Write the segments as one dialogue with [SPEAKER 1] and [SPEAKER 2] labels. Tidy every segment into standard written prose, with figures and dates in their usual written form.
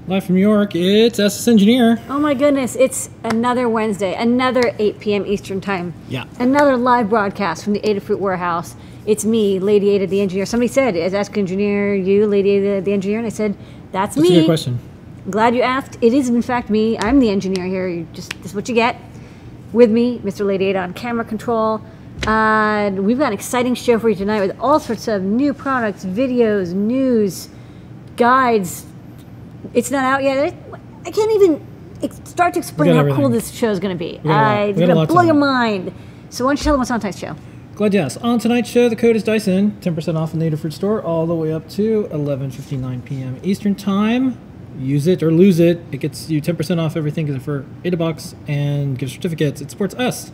[SPEAKER 1] Live from New York, it's SS Engineer.
[SPEAKER 2] Oh my goodness, it's another Wednesday, another 8 p.m. Eastern Time.
[SPEAKER 1] Yeah.
[SPEAKER 2] Another live broadcast from the Adafruit warehouse. It's me, Lady Ada the engineer. Somebody said, is Ask Engineer you, Lady Ada the engineer? And I said, that's me.
[SPEAKER 1] That's a good question.
[SPEAKER 2] Glad you asked. It is in fact me. I'm the engineer here. This is what you get. With me, Mr. Lady Ada on camera control. We've got an exciting show for you tonight with all sorts of new products, videos, news, guides. It's not out yet. I can't even start to explain how cool this show is going to be. It's going to blow your mind. So why don't you tell them what's on tonight's show?
[SPEAKER 1] Glad you asked. On tonight's show, the code is Dyson. 10% off in the Adafruit store all the way up to 11:59 p.m. Eastern Time. Use it or lose it. It gets you 10% off everything except for Adabox and gift certificates. It supports us,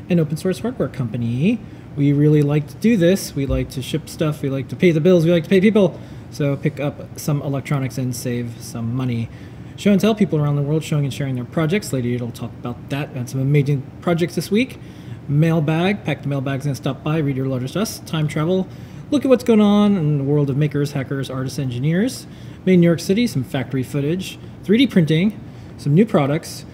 [SPEAKER 1] an open source hardware company. We really like to do this. We like to ship stuff. We like to pay the bills. We like to pay people. So pick up some electronics and save some money. Show and tell, people around the world showing and sharing their projects. Lady Ada will talk about that. We had some amazing projects this week. Mailbag, pack the mailbags and stop by, read your letters to us. Time travel, look at what's going on in the world of makers, hackers, artists, engineers. Made in New York City, some factory footage, 3D printing, some new products,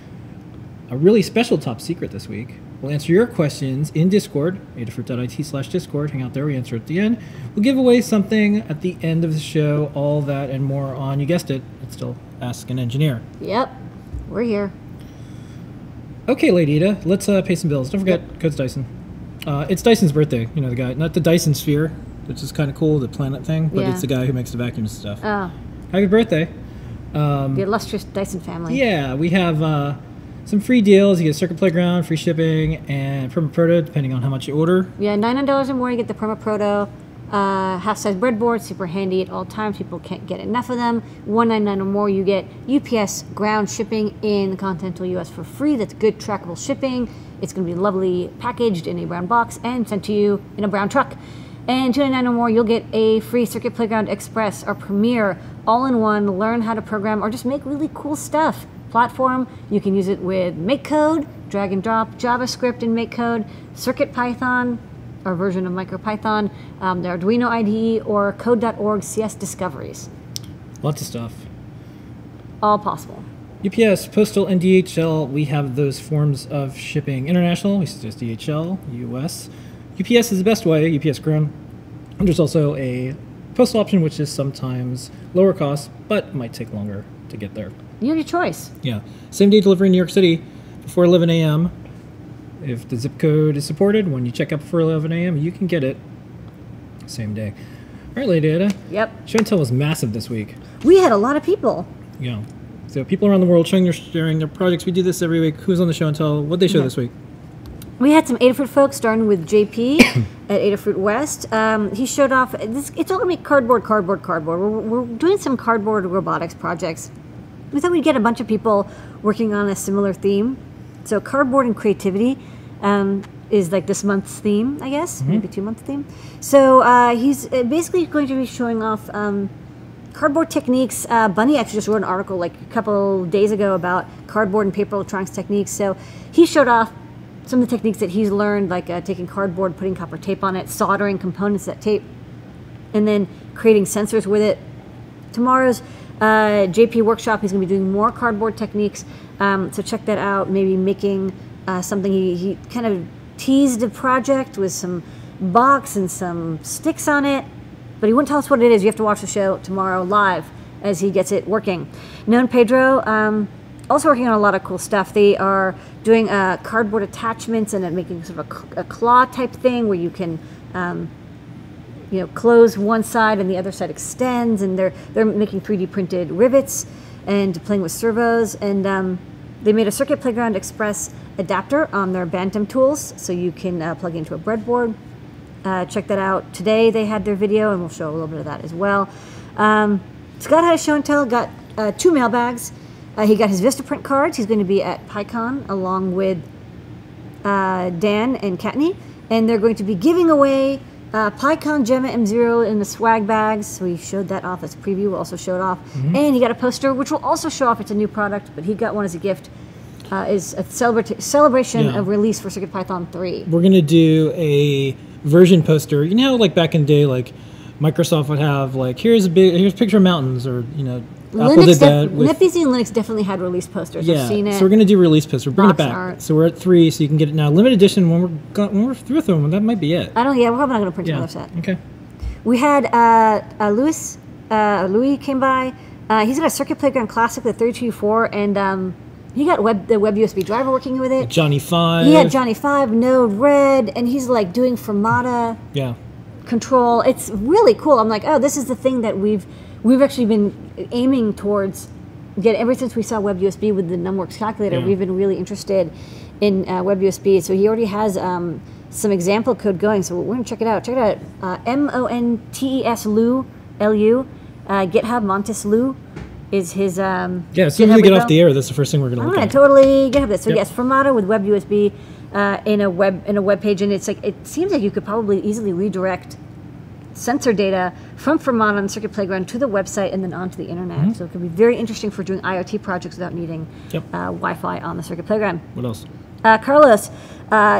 [SPEAKER 1] a really special top secret this week. We'll answer your questions in Discord, adafruit.it/Discord. Hang out there, we answer at the end. We'll give away something at the end of the show, all that and more on, you guessed it, it's still Ask an Engineer.
[SPEAKER 2] Yep, we're here.
[SPEAKER 1] Okay, Lady Ada, let's pay some bills. Don't forget, code's Dyson. It's Dyson's birthday, you know, the guy, not the Dyson Sphere, which is kind of cool, the planet thing, but it's the guy who makes the vacuum stuff.
[SPEAKER 2] Oh.
[SPEAKER 1] Happy birthday.
[SPEAKER 2] The illustrious Dyson family.
[SPEAKER 1] Yeah, we have some free deals. You get Circuit Playground, free shipping, and Perma Proto, depending on how much you order.
[SPEAKER 2] Yeah, $900 or more, you get the Perma Proto. Half-size breadboard, super handy at all times. People can't get enough of them. $199 or more, you get UPS ground shipping in the continental U.S. for free. That's good trackable shipping. It's going to be lovely packaged in a brown box and sent to you in a brown truck. And $299 or more, you'll get a free Circuit Playground Express or Premiere all-in-one. Learn how to program or just make really cool stuff. Platform, you can use it with MakeCode, drag and drop, JavaScript in MakeCode, CircuitPython, our version of MicroPython, the Arduino IDE, or code.org CS discoveries.
[SPEAKER 1] Lots of stuff.
[SPEAKER 2] All possible.
[SPEAKER 1] UPS, Postal, and DHL, we have those forms of shipping. International, we suggest DHL, US. UPS is the best way, UPS Ground. And there's also a postal option, which is sometimes lower cost, but might take longer to get there.
[SPEAKER 2] You have your choice.
[SPEAKER 1] Yeah. Same day delivery in New York City before 11 a.m. If the zip code is supported, when you check out before 11 a.m., you can get it same day. All right, Lady Ada.
[SPEAKER 2] Yep.
[SPEAKER 1] Show and tell was massive this week.
[SPEAKER 2] We had a lot of people.
[SPEAKER 1] Yeah. So people around the world sharing their projects. We do this every week. Who's on the show and tell? What'd they show this week?
[SPEAKER 2] We had some Adafruit folks, starting with JP at Adafruit West. He showed off, it's all going to be cardboard. We're doing some cardboard robotics projects. We thought we'd get a bunch of people working on a similar theme. So cardboard and creativity is like this month's theme, I guess, maybe 2 months theme. So he's basically going to be showing off cardboard techniques. Bunny actually just wrote an article like a couple days ago about cardboard and paper electronics techniques. So he showed off some of the techniques that he's learned, like taking cardboard, putting copper tape on it, soldering components to that tape, and then creating sensors with it. Tomorrow's JP workshop, he's going to be doing more cardboard techniques, so check that out. Maybe making something. He kind of teased a project with some box and some sticks on it, but he wouldn't tell us what it is. You have to watch the show tomorrow live as he gets it working. Known Pedro, also working on a lot of cool stuff. They are doing cardboard attachments and making sort of a claw type thing where you can close one side and the other side extends, and they're making 3D printed rivets and playing with servos. And they made a Circuit Playground Express adapter on their Bantam tools, so you can plug into a breadboard. Check that out. Today they had their video, and we'll show a little bit of that as well. Scott had a show and tell, got 2 mailbags. He got his Vistaprint cards. He's going to be at PyCon along with Dan and Katney, and they're going to be giving away PyCon Gemma M0 in the swag bags. So we showed that off as a preview. We'll also show it off. And he got a poster, which will also show off. It's a new product, but he got one as a gift. Is a celebration of release for CircuitPython 3. We're
[SPEAKER 1] going to do a version poster. You know how like back in the day, like Microsoft would have like here's a picture of mountains, or Apple did that with...
[SPEAKER 2] NetBSD and Linux definitely had release posters.
[SPEAKER 1] Yeah,
[SPEAKER 2] I've seen it.
[SPEAKER 1] so we're going to do release posters. We're bringing it back.
[SPEAKER 2] Art.
[SPEAKER 1] So we're at 3, so you can get it now. Limited edition, when we're through with them, that might be it.
[SPEAKER 2] We're probably not going to print another set.
[SPEAKER 1] Okay.
[SPEAKER 2] We had Louis came by. He's got a Circuit Playground Classic, the 32.4, and he got the web USB driver working with it.
[SPEAKER 1] Johnny 5.
[SPEAKER 2] He had Johnny 5, Node Red, and he's like doing Fermata control. It's really cool. I'm like, oh, this is the thing that we've actually been aiming towards. Ever since we saw WebUSB with the Numworks calculator, we've been really interested in WebUSB. So he already has some example code going. So we're gonna check it out. Check it out. MONTES LU. GitHub Montes Lu is his.
[SPEAKER 1] As soon as we get off the air, that's the first thing we're gonna look at.
[SPEAKER 2] Totally GitHub this. So yes, Fermata with WebUSB in a web page, and it's like it seems like you could probably easily redirect sensor data from Fermata on the Circuit Playground to the website and then onto the internet. So it could be very interesting for doing IoT projects without needing Wi-Fi on the Circuit Playground.
[SPEAKER 1] What else?
[SPEAKER 2] Carlos,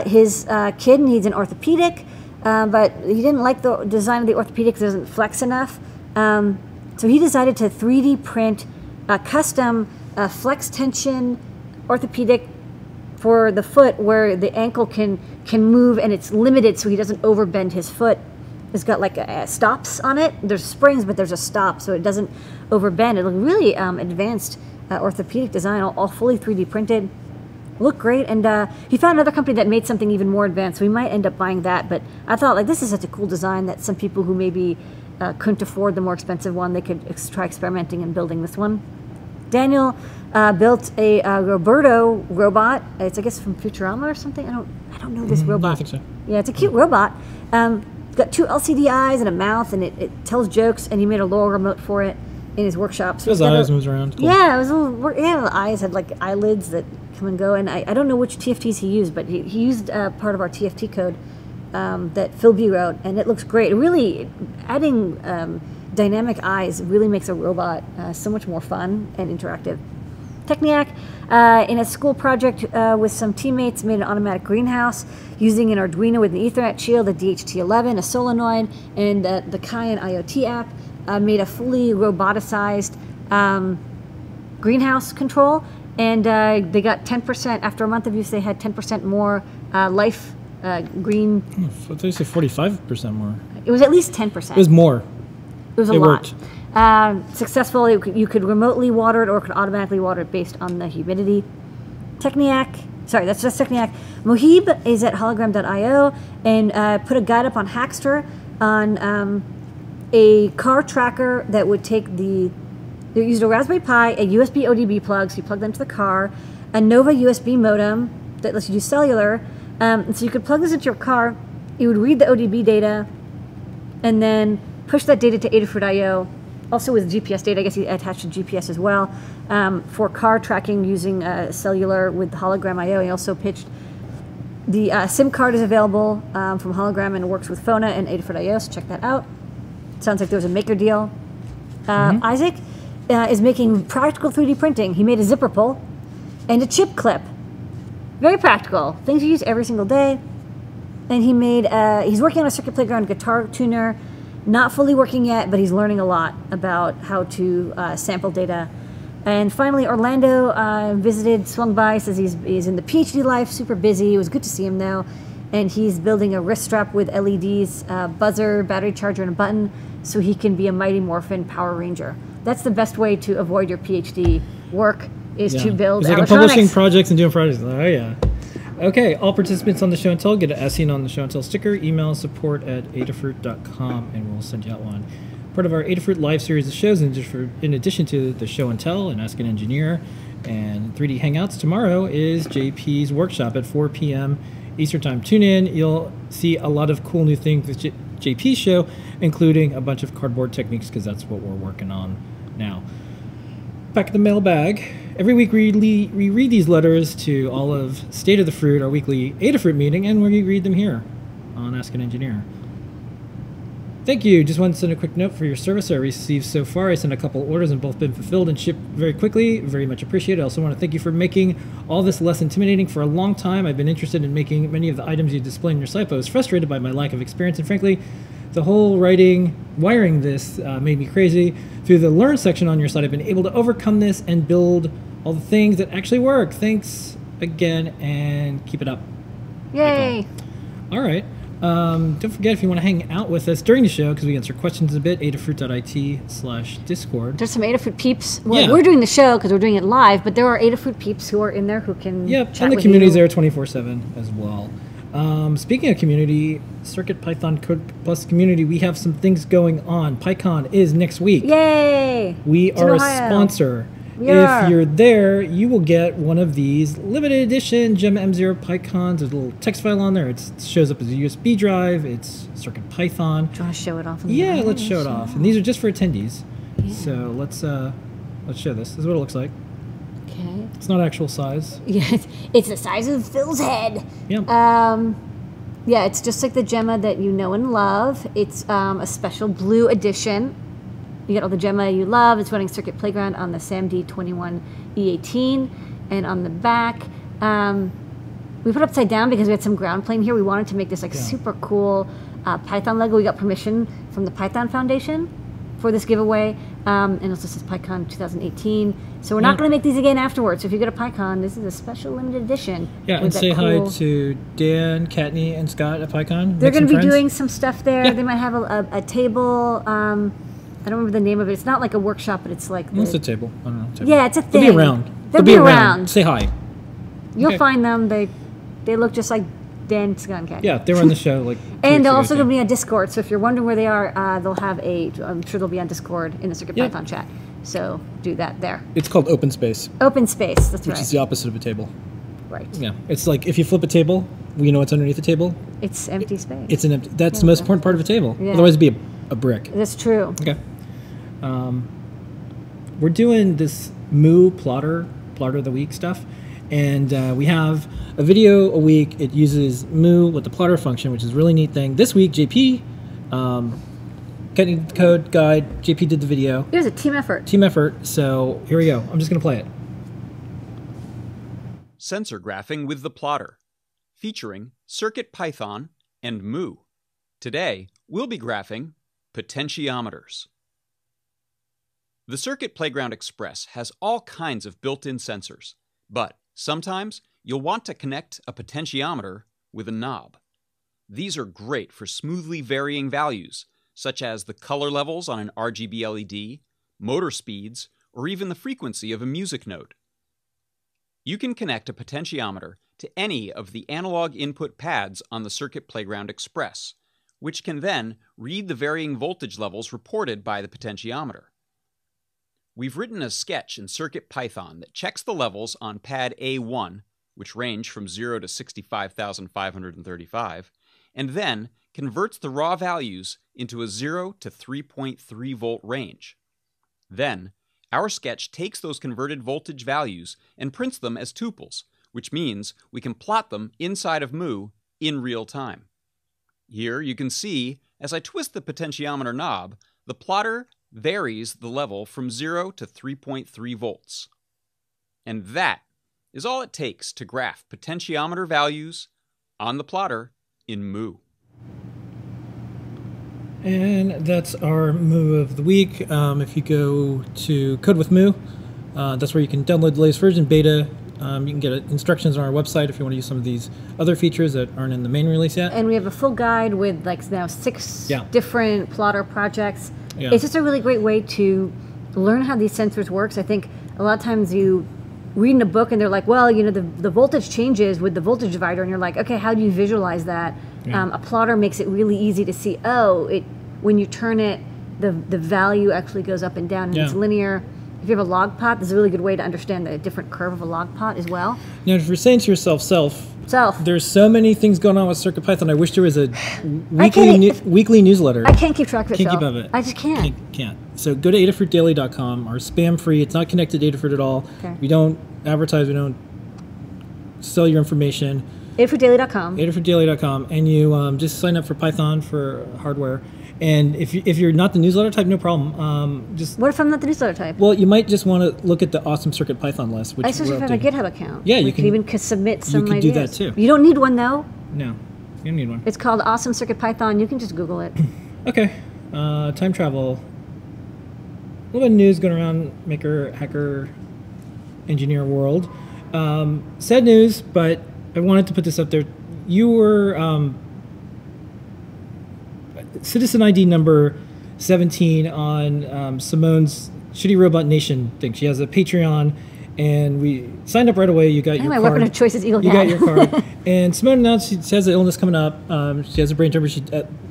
[SPEAKER 2] his kid needs an orthopedic, but he didn't like the design of the orthopedic because it doesn't flex enough. So he decided to 3D print a custom flex tension orthopedic for the foot where the ankle can move and it's limited so he doesn't overbend his foot. It's got like stops on it. There's springs, but there's a stop, so it doesn't overbend. It looked really advanced orthopedic design, all fully 3D printed. Looked great, and he found another company that made something even more advanced, so we might end up buying that. But I thought, like, this is such a cool design that some people who maybe couldn't afford the more expensive one, they could try experimenting and building this one. Daniel built a Roberto robot. It's, I guess, from Futurama or something. I don't know this robot.
[SPEAKER 1] Yeah, I think so.
[SPEAKER 2] Yeah, it's a cute robot. It's got 2 LCD eyes and a mouth, and it tells jokes, and he made a LoRa remote for it in his workshop. So
[SPEAKER 1] his eyes moves around. Cool.
[SPEAKER 2] Yeah, it was a little, the eyes had like eyelids that come and go, and I don't know which TFTs he used, but he used part of our TFT code that Phil B wrote, and it looks great. Really, adding dynamic eyes really makes a robot so much more fun and interactive. Techniac, in a school project with some teammates, made an automatic greenhouse using an Arduino with an Ethernet shield, a DHT11, a solenoid, and the Cayenne IoT app. Made a fully roboticized greenhouse control, and they got 10%, after a month of use, they had 10% more life green.
[SPEAKER 1] I thought you said 45% more.
[SPEAKER 2] It was at least 10%.
[SPEAKER 1] It was more.
[SPEAKER 2] It was a lot. Successful, you could remotely water it or could automatically water it based on the humidity. Techniac, sorry, that's just Techniac. Mohib is at hologram.io and put a guide up on Hackster on a car tracker that would take they used a Raspberry Pi, a USB ODB plug, so you plug that into the car, a Nova USB modem that lets you do cellular. So you could plug this into your car, it would read the ODB data, and then push that data to Adafruit.io. Also with GPS data, I guess he attached a GPS as well, for car tracking using cellular with Hologram.io. He also pitched the SIM card is available from Hologram and it works with Fona and Adafruit.io, so check that out. Sounds like there was a maker deal. Isaac is making practical 3D printing. He made a zipper pull and a chip clip. Very practical. Things you use every single day. And he made, he's working on a Circuit Playground guitar tuner. Not fully working yet, but he's learning a lot about how to sample data. And finally, Orlando swung by, says he's in the PhD life, super busy. It was good to see him though. And he's building a wrist strap with LEDs, buzzer, battery charger, and a button, so he can be a Mighty Morphin Power Ranger. That's the best way to avoid your PhD work, is to build electronics.
[SPEAKER 1] I'm publishing projects and doing projects. Oh yeah. Okay, all participants on the show and tell get an as seen on the show and tell sticker. Email support@adafruit.com and we'll send you out one. Part of our Adafruit live series of shows, in addition to the show and tell and Ask an Engineer and 3D Hangouts, tomorrow is JP's workshop at 4 p.m. Eastern Time. Tune in. You'll see a lot of cool new things with JP's show, including a bunch of cardboard techniques, because that's what we're working on now. Back at the mailbag. Every week we read these letters to all of State of the Fruit, our weekly Adafruit meeting, and we read them here on Ask an Engineer. Thank you. Just wanted to send a quick note for your service I received so far. I sent a couple orders and both been fulfilled and shipped very quickly. Very much appreciated. I also want to thank you for making all this less intimidating. For a long time, I've been interested in making many of the items you display on your site, but I was frustrated by my lack of experience and frankly the whole wiring this made me crazy. Through the Learn section on your site, I've been able to overcome this and build all the things that actually work. Thanks again, and keep it up.
[SPEAKER 2] Yay!
[SPEAKER 1] All right. Don't forget, if you want to hang out with us during the show, because we answer questions a bit, adafruit.it/discord.
[SPEAKER 2] There's some Adafruit peeps. Well, we're doing the show because we're doing it live, but there are Adafruit peeps who are in there who can chat
[SPEAKER 1] and the
[SPEAKER 2] with
[SPEAKER 1] community's
[SPEAKER 2] you.
[SPEAKER 1] there 24/7 as well. Speaking of community, CircuitPython Code Plus community, we have some things going on. PyCon is next week.
[SPEAKER 2] Yay!
[SPEAKER 1] We
[SPEAKER 2] It's
[SPEAKER 1] are
[SPEAKER 2] in
[SPEAKER 1] a
[SPEAKER 2] Ohio.
[SPEAKER 1] sponsor.
[SPEAKER 2] We are.
[SPEAKER 1] If you're there, you will get one of these limited edition Gemma M0 PyCons. There's a little text file on there. It shows up as a USB drive. It's CircuitPython.
[SPEAKER 2] Do you want to show it off?
[SPEAKER 1] Yeah, let's show it off. And these are just for attendees. Yeah. So let's show this. This is what it looks like.
[SPEAKER 2] Okay.
[SPEAKER 1] It's not actual size.
[SPEAKER 2] Yeah, it's the size of Phil's head.
[SPEAKER 1] Yeah.
[SPEAKER 2] Yeah, it's just like the Gemma that you know and love. It's a special blue edition. You get all the Gemma you love. It's running Circuit Playground on the SAMD21E18, and on the back, we put it upside down because we had some ground plane here. We wanted to make this super cool Python logo. We got permission from the Python Foundation for this giveaway, and it also says PyCon 2018. So we're not going to make these again afterwards. So if you go to PyCon, this is a special limited edition.
[SPEAKER 1] Yeah, and say hi to Dan, Kattni, and Scott at PyCon.
[SPEAKER 2] They're going to be doing some stuff there.
[SPEAKER 1] Yeah.
[SPEAKER 2] They might have a table. I don't remember the name of it. It's not like a workshop, but it's like...
[SPEAKER 1] It's a table. I don't know. Table.
[SPEAKER 2] Yeah, it's a thing.
[SPEAKER 1] They'll be around.
[SPEAKER 2] They'll be around.
[SPEAKER 1] Say hi.
[SPEAKER 2] You'll find them. They look just like Dan, Scott, and Cat.
[SPEAKER 1] Yeah, they were on the show like 2
[SPEAKER 2] and they'll
[SPEAKER 1] weeks
[SPEAKER 2] also
[SPEAKER 1] ago,
[SPEAKER 2] going to be on Discord. So if you're wondering where they are, they'll have I'm sure they'll be on Discord in the CircuitPython chat. So do that there.
[SPEAKER 1] It's called Open Space.
[SPEAKER 2] Open Space, that's right.
[SPEAKER 1] Which is the opposite of a table.
[SPEAKER 2] Right.
[SPEAKER 1] Yeah, it's like if you flip a table, you know what's underneath the table?
[SPEAKER 2] It's empty space.
[SPEAKER 1] It's an empty. That's the most important part of a table.
[SPEAKER 2] Yeah.
[SPEAKER 1] Otherwise, it'd be a brick.
[SPEAKER 2] That's true.
[SPEAKER 1] Okay. We're doing this Moo plotter of the week stuff, and we have a video a week. It uses Moo with the plotter function, which is a really neat thing. This week, JP, cutting the code guide. JP did the video.
[SPEAKER 2] It was a team effort.
[SPEAKER 1] Team effort. So here we go. I'm just gonna play it.
[SPEAKER 3] Sensor graphing with the plotter, featuring CircuitPython and Moo. Today, we'll be graphing potentiometers. The Circuit Playground Express has all kinds of built-in sensors, but sometimes you'll want to connect a potentiometer with a knob. These are great for smoothly varying values, such as the color levels on an RGB LED, motor speeds, or even the frequency of a music note. You can connect a potentiometer to any of the analog input pads on the Circuit Playground Express, which can then read the varying voltage levels reported by the potentiometer. We've written a sketch in CircuitPython that checks the levels on pad A1, which range from 0 to 65,535, and then converts the raw values into a 0 to 3.3 volt range. Then, our sketch takes those converted voltage values and prints them as tuples, which means we can plot them inside of Moo in real time. Here you can see, as I twist the potentiometer knob, the plotter varies the level from 0 to 3.3 volts. And that is all it takes to graph potentiometer values on the plotter in Moo.
[SPEAKER 1] And that's our Moo of the week. If you go to Code with Moo, that's where you can download the latest version, beta. You can get instructions on our website if you want to use some of these other features that aren't in the main release yet.
[SPEAKER 2] And we have a full guide with now 6 different plotter projects.
[SPEAKER 1] Yeah.
[SPEAKER 2] It's just a really great way to learn how these sensors work. I think a lot of times you read in a book and they're like, well, you know, the voltage changes with the voltage divider, and you're like, okay, how do you visualize that?
[SPEAKER 1] Yeah.
[SPEAKER 2] A plotter makes it really easy to see, when you turn it, the value actually goes up and down, and it's linear. If you have a log pot, this is a really good way to understand the different curve of a log pot as well.
[SPEAKER 1] Now, if you're saying to yourself, there's so many things going on with CircuitPython. I wish there was a weekly newsletter.
[SPEAKER 2] I can't keep track of it.
[SPEAKER 1] Can't keep up of it.
[SPEAKER 2] I just can't.
[SPEAKER 1] Can't. So go to adafruitdaily.com. Our spam free. It's not connected to Adafruit at all.
[SPEAKER 2] Okay.
[SPEAKER 1] We don't advertise. We don't sell your information.
[SPEAKER 2] Adafruitdaily.com.
[SPEAKER 1] Adafruitdaily.com, and you just sign up for Python for hardware. And if you're not the newsletter type, no problem.
[SPEAKER 2] What if I'm not the newsletter type?
[SPEAKER 1] Well, you might just want to look at the awesome CircuitPython list. Which
[SPEAKER 2] I especially have a GitHub account.
[SPEAKER 1] Yeah, you
[SPEAKER 2] can even submit some ideas.
[SPEAKER 1] do that too.
[SPEAKER 2] You don't need one though.
[SPEAKER 1] No, you don't need one.
[SPEAKER 2] It's called Awesome CircuitPython. You can just Google it.
[SPEAKER 1] Okay, time travel. A little bit of news going around maker, hacker, engineer world. Sad news, but I wanted to put this up there. You were citizen ID number 17 on Simone's Shitty Robot Nation thing. She has a Patreon, and we signed up right away. You got your
[SPEAKER 2] my
[SPEAKER 1] card.
[SPEAKER 2] weapon of choice is Eagle
[SPEAKER 1] You
[SPEAKER 2] Cat.
[SPEAKER 1] got your card. And Simone announced she has an illness coming up. She has a brain tumor.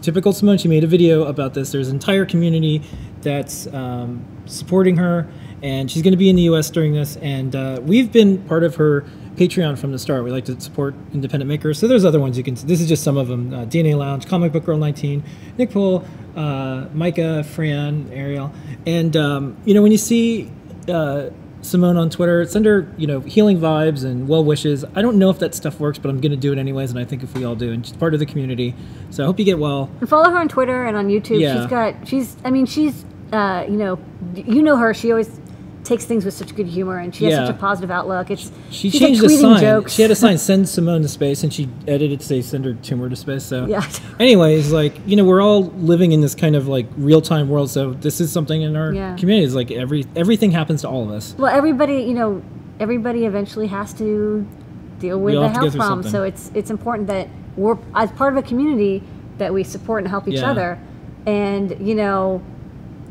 [SPEAKER 1] Typical Simone, she made a video about this. There's an entire community that's supporting her, and she's going to be in the U.S. during this. And we've been part of her Patreon from the start. We like to support independent makers. So there's other ones you can. This is just some of them. DNA Lounge, Comic Book Girl 19, Nick Pohl, Micah, Fran, Ariel, and when you see Simone on Twitter, send her healing vibes and well wishes. I don't know if that stuff works, but I'm going to do it anyways, and I think if we all do, and she's part of the community, so I hope you get well.
[SPEAKER 2] And follow her on Twitter and on YouTube.
[SPEAKER 1] Yeah.
[SPEAKER 2] She's her. She always takes things with such good humor, and she has such a positive outlook.
[SPEAKER 1] She
[SPEAKER 2] she's
[SPEAKER 1] changed
[SPEAKER 2] like
[SPEAKER 1] the sign.
[SPEAKER 2] jokes.
[SPEAKER 1] She had a sign, send Simone to space, and she edited to say send her tumor to space. So
[SPEAKER 2] Yeah.
[SPEAKER 1] anyways, we're all living in this kind of real-time world, so this is something in our community. It's like everything happens to all of us.
[SPEAKER 2] Well, everybody eventually has to deal with the health problem. So it's important that we're, as part of a community, that we support and help each other. And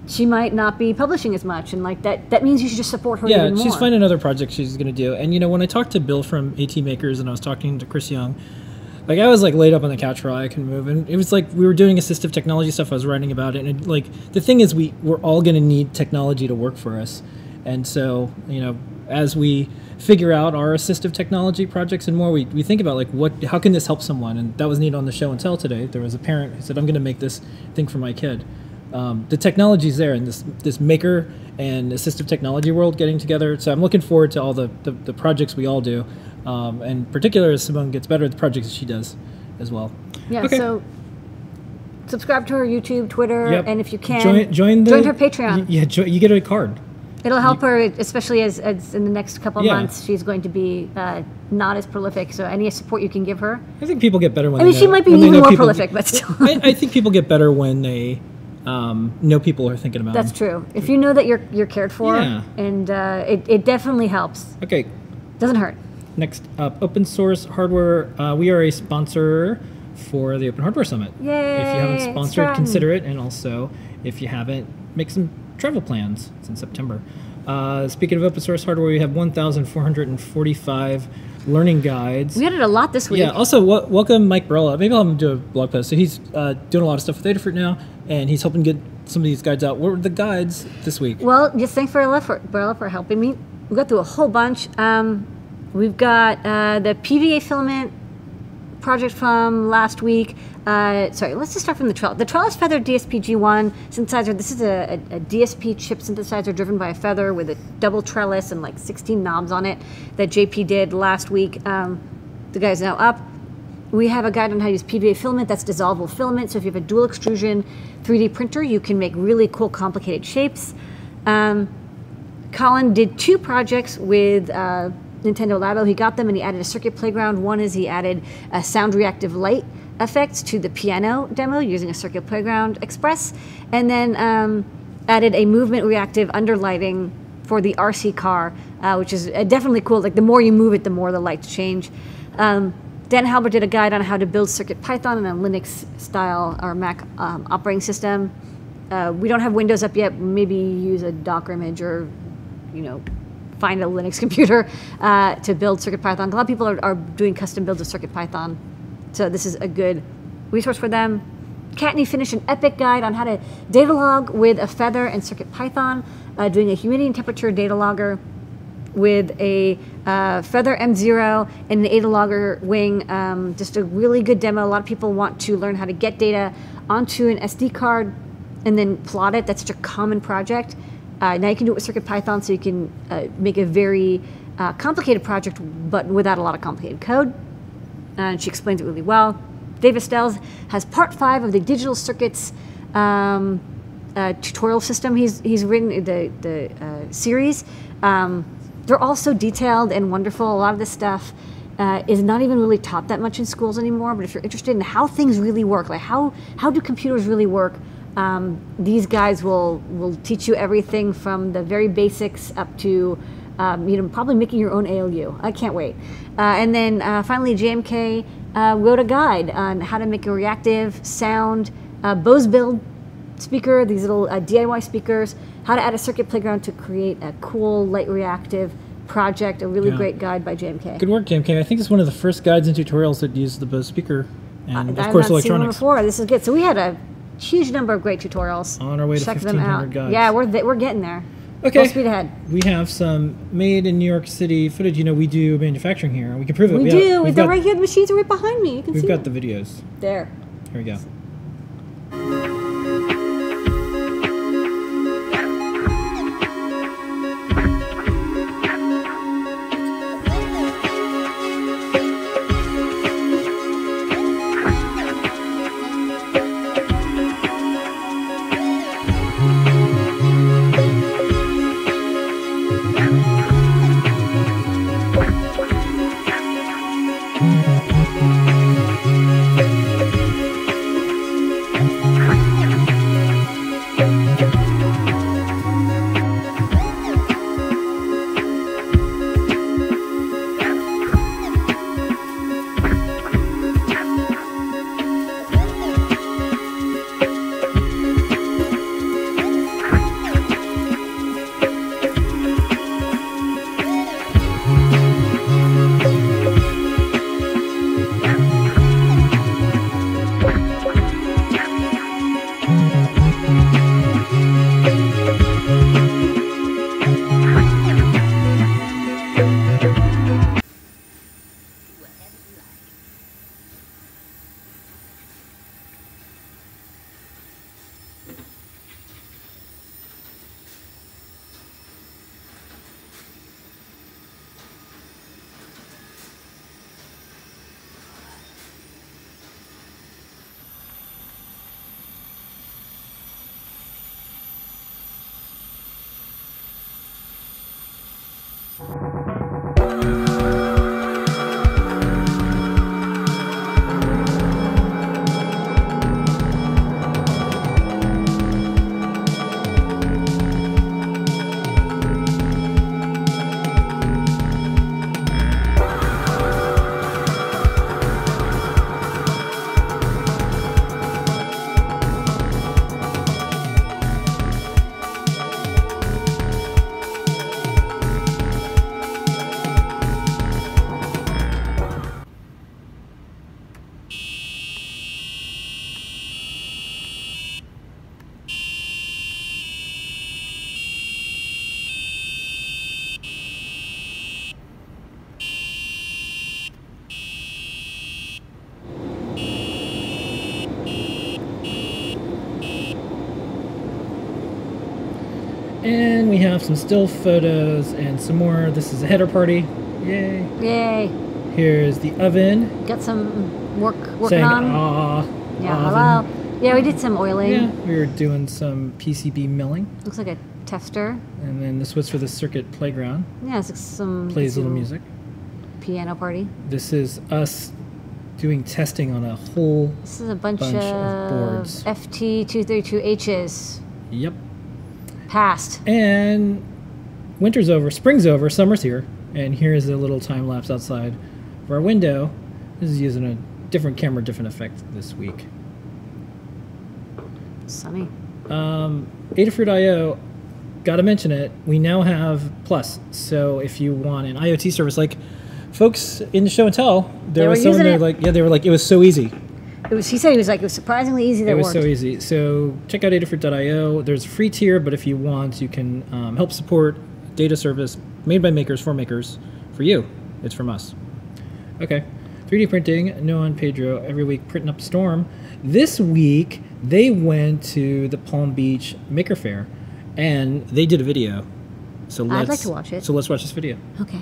[SPEAKER 2] she might not be publishing as much, and that means you should just support her even more.
[SPEAKER 1] She's finding another project she's going to do. And when I talked to Bill from AT Makers, and I was talking to Chris Young, I was laid up on the couch for all I couldn't move, and it was we were doing assistive technology stuff. I was writing about it, and the thing is, we're all going to need technology to work for us. And so as we figure out our assistive technology projects and more, we think about how can this help someone. And that was neat on the show and tell today. There was a parent who said, I'm going to make this thing for my kid. The technology's there in this maker and assistive technology world getting together. So I'm looking forward to all the projects we all do, and in particular as Simone gets better at the projects that she does as well.
[SPEAKER 2] Yeah.
[SPEAKER 1] Okay.
[SPEAKER 2] So subscribe to her YouTube, Twitter, and if you can
[SPEAKER 1] join
[SPEAKER 2] her Patreon.
[SPEAKER 1] You get a card.
[SPEAKER 2] It'll help her, especially as in the next couple of months, she's going to be not as prolific. So any support you can give her.
[SPEAKER 1] I think people get better when.
[SPEAKER 2] she might be even more prolific, but still.
[SPEAKER 1] I think people get better when they know people are thinking about
[SPEAKER 2] That's
[SPEAKER 1] them.
[SPEAKER 2] true. If you know that you're cared for, and it definitely helps.
[SPEAKER 1] Okay.
[SPEAKER 2] Doesn't hurt.
[SPEAKER 1] Next up, open source hardware. We are a sponsor for the Open Hardware Summit.
[SPEAKER 2] Yay!
[SPEAKER 1] If you haven't sponsored, consider it. And also, if you haven't, make some travel plans. It's in September. Speaking of open source hardware, we have 1,445 learning guides.
[SPEAKER 2] We added a lot this week.
[SPEAKER 1] Yeah. Also, welcome Mike Barella. Maybe I'll have him do a blog post. So he's doing a lot of stuff with Adafruit now, and he's helping get some of these guides out. What were the guides this week?
[SPEAKER 2] Well, just thanks for Barella for helping me. We got through a whole bunch. We've got the PVA filament project from last week. Sorry, let's just start from the Trellis. The Trellis Feather DSP G1 synthesizer. This is a DSP chip synthesizer driven by a feather with a double trellis and 16 knobs on it that JP did last week. The guy's now up. We have a guide on how to use PVA filament. That's dissolvable filament. So if you have a dual extrusion 3D printer, you can make really cool, complicated shapes. Colin did 2 projects with Nintendo Labo. He got them and he added a circuit playground. One is he added a sound reactive light effects to the piano demo using a circuit playground express, and then added a movement reactive underlighting for the RC car, which is definitely cool. The more you move it, the more the lights change. Dan Halbert did a guide on how to build Circuit Python in a Linux style or Mac operating system. We don't have Windows up yet. Maybe use a Docker image or find a Linux computer to build Circuit Python. A lot of people are doing custom builds of Circuit Python, so this is a good resource for them. Kattni finished an epic guide on how to data log with a feather and Circuit Python, doing a humidity and temperature data logger with a Feather M0 and an Ada logger wing. Just a really good demo. A lot of people want to learn how to get data onto an SD card and then plot it. That's such a common project. Now you can do it with CircuitPython, so you can make a very complicated project, but without a lot of complicated code. And she explains it really well. Dave Estells has part 5 of the digital circuits tutorial system. He's written the series. They're all so detailed and wonderful. A lot of this stuff is not even really taught that much in schools anymore. But if you're interested in how things really work, how do computers really work, These guys will teach you everything from the very basics up to probably making your own ALU. I can't wait. And then finally, JMK wrote a guide on how to make a reactive sound Bose build speaker, these little DIY speakers, how to add a circuit playground to create a cool, light reactive project, a really great guide by JMK.
[SPEAKER 1] Good work, JMK. I think it's one of the first guides and tutorials that use the Bose speaker and, of
[SPEAKER 2] I've
[SPEAKER 1] course,
[SPEAKER 2] not
[SPEAKER 1] electronics.
[SPEAKER 2] seen one before. This is good. So we had a huge number of great tutorials.
[SPEAKER 1] On our way to
[SPEAKER 2] Check them
[SPEAKER 1] 1,500
[SPEAKER 2] out.
[SPEAKER 1] guides.
[SPEAKER 2] Yeah, we're getting there.
[SPEAKER 1] Okay.
[SPEAKER 2] Full speed ahead.
[SPEAKER 1] We have some made in New York City footage. You know, we do manufacturing here. We can prove it.
[SPEAKER 2] We do. They're right here. The machines are right behind me. You can see
[SPEAKER 1] We've got
[SPEAKER 2] them.
[SPEAKER 1] the videos.
[SPEAKER 2] There.
[SPEAKER 1] Here we go. And we have some still photos and some more. This is a header party. Yay.
[SPEAKER 2] Yay.
[SPEAKER 1] Here's the oven.
[SPEAKER 2] Got some working
[SPEAKER 1] Saying,
[SPEAKER 2] on.
[SPEAKER 1] ah.
[SPEAKER 2] Yeah,
[SPEAKER 1] oven.
[SPEAKER 2] hello. Yeah, we did some oiling.
[SPEAKER 1] Yeah, we were doing some PCB milling.
[SPEAKER 2] Looks like a tester.
[SPEAKER 1] And then this was for the circuit playground.
[SPEAKER 2] Yeah, it's like some
[SPEAKER 1] Plays little music.
[SPEAKER 2] piano party.
[SPEAKER 1] This is us doing testing on a whole
[SPEAKER 2] This is a bunch
[SPEAKER 1] of
[SPEAKER 2] of
[SPEAKER 1] boards.
[SPEAKER 2] FT232Hs.
[SPEAKER 1] Yep.
[SPEAKER 2] Passed.
[SPEAKER 1] And winter's over, spring's over, summer's here. And here's a little time lapse outside of our window. This is using a different camera, different effect this week.
[SPEAKER 2] Sunny.
[SPEAKER 1] Adafruit.io, gotta mention it, we now have Plus. So if you want an IoT service, like folks in the show and tell, there was someone there like, yeah, they were like, it was so easy.
[SPEAKER 2] He said it was surprisingly easy.
[SPEAKER 1] It was so easy. So check out Adafruit.io. There's a free tier, but if you want, you can help support data service made by makers for makers. For you, it's from us. Okay, 3D printing. Noah and Pedro every week printing up a storm. This week they went to the Palm Beach Maker Fair, and they did a video. So
[SPEAKER 2] I'd like to watch it.
[SPEAKER 1] So let's watch this video.
[SPEAKER 2] Okay.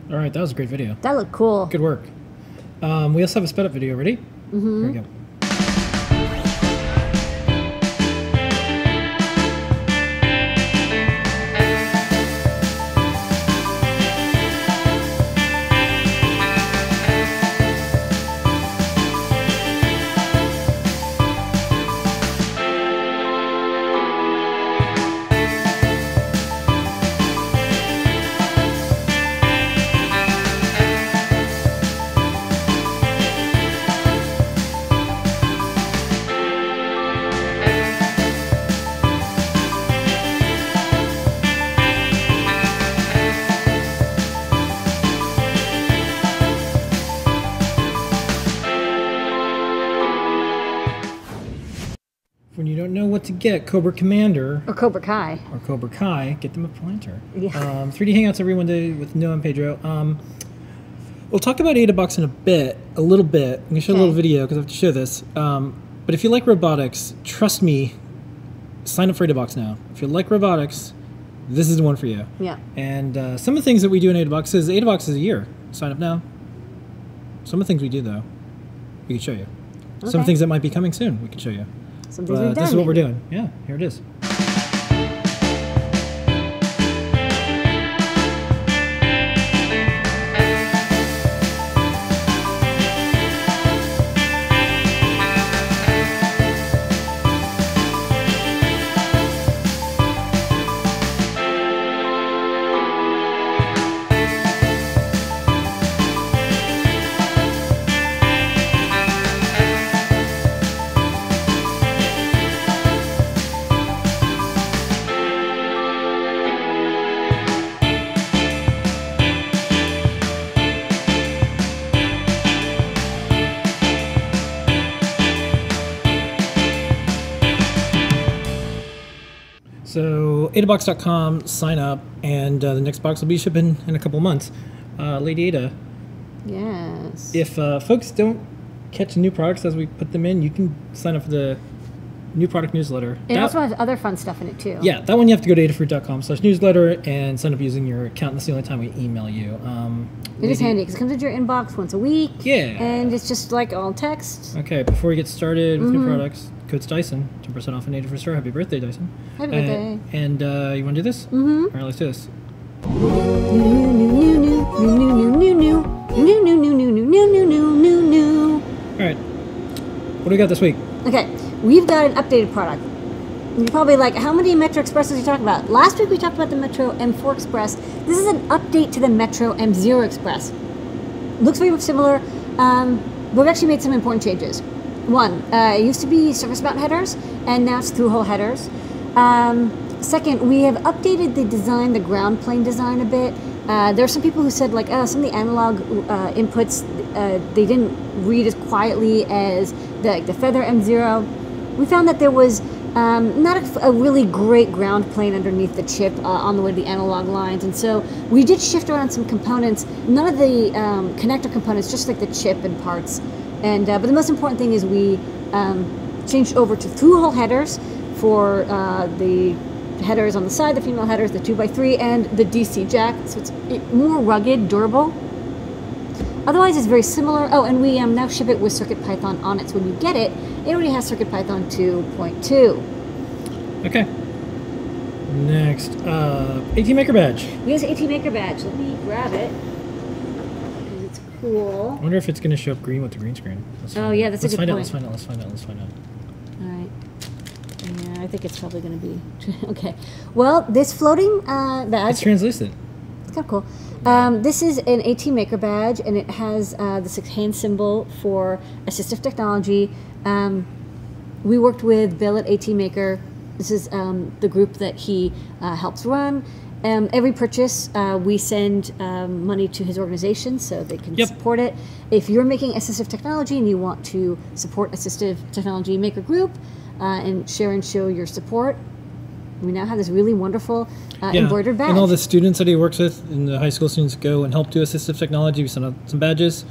[SPEAKER 1] All right, that was a great video.
[SPEAKER 2] That looked cool.
[SPEAKER 1] Good work. We also have a sped up video. Ready?
[SPEAKER 2] Mm-hmm.
[SPEAKER 1] Here we go. When you don't know what to get, Cobra Commander
[SPEAKER 2] Or Cobra Kai.
[SPEAKER 1] or Cobra Kai, get them a planter.
[SPEAKER 2] Yeah.
[SPEAKER 1] 3D Hangouts every Monday with Noah and Pedro. We'll talk about Adabox in a little bit. I'm going to show a little video because I have to show this. But if you like robotics, trust me, sign up for Adabox now. If you like robotics, this is the one for you.
[SPEAKER 2] Yeah.
[SPEAKER 1] And some of the things that we do in Adabox is a year. Sign up now. Some of the things we do, though, we can show you. Some of the things that might be coming soon, we can show you.
[SPEAKER 2] Some things we've done.
[SPEAKER 1] This is what we're doing. Yeah, here it is. So Adabox.com, sign up, and the next box will be shipping in a couple months. Lady Ada,
[SPEAKER 2] Yes.
[SPEAKER 1] if folks don't catch new products as we put them in, you can sign up for the new product newsletter.
[SPEAKER 2] It also has other fun stuff in it, too.
[SPEAKER 1] Yeah, that one you have to go to adafruit.com/newsletter and sign up using your account. That's the only time we email you.
[SPEAKER 2] It is handy because it comes into your inbox once a week.
[SPEAKER 1] Yeah.
[SPEAKER 2] And it's just like all text.
[SPEAKER 1] Okay, before we get started with new products, code's Dyson, 10% off in Adafruit store. Happy birthday, Dyson.
[SPEAKER 2] Happy birthday.
[SPEAKER 1] And you want to do this? Mm-hmm. All right, let's do this. All right. What do we got this week?
[SPEAKER 2] Okay, we've got an updated product. You're probably like, how many Metro Expresses are you talking about? Last week we talked about the Metro M4 Express. This is an update to the Metro M0 Express. Looks very similar, but we've actually made some important changes. One, it used to be surface mount headers, and now it's through-hole headers. Second, we have updated the design, the ground plane design a bit. There are some people who said, like, some of the analog inputs, they didn't read as quietly as the Feather M0. We found that there was not a really great ground plane underneath the chip on the way to the analog lines, and so we did shift around some components. None of the connector components, just like the chip and parts. And but the most important thing is we changed over to through-hole headers for the headers on the side, the female headers, the 2x3, and the DC jack. So it's more rugged, durable. Otherwise, it's very similar. Oh, and we now ship it with CircuitPython on it. So when you get it, it already has CircuitPython 2.2.
[SPEAKER 1] Okay. Next, AT Maker Badge.
[SPEAKER 2] We have an AT Maker Badge. Let me grab it. Because it's cool.
[SPEAKER 1] I wonder if it's going to show up green with the green screen.
[SPEAKER 2] Oh, yeah, that's a good point.
[SPEAKER 1] Let's find out.
[SPEAKER 2] All right. Yeah, I think it's probably going to be... Okay. Well, this floating badge...
[SPEAKER 1] It's translucent.
[SPEAKER 2] It's kind of cool. This is an AT Maker badge, and it has this hand symbol for assistive technology. We worked with Bill at AT Maker. This is the group that he helps run. Every purchase, we send money to his organization so they can support it. If you're making assistive technology and you want to support Assistive Technology Maker Group and share and show your support, we now have this really wonderful embroidered badge.
[SPEAKER 1] And all the students that he works with, and the high school students go and help do assistive technology. We send out some badges.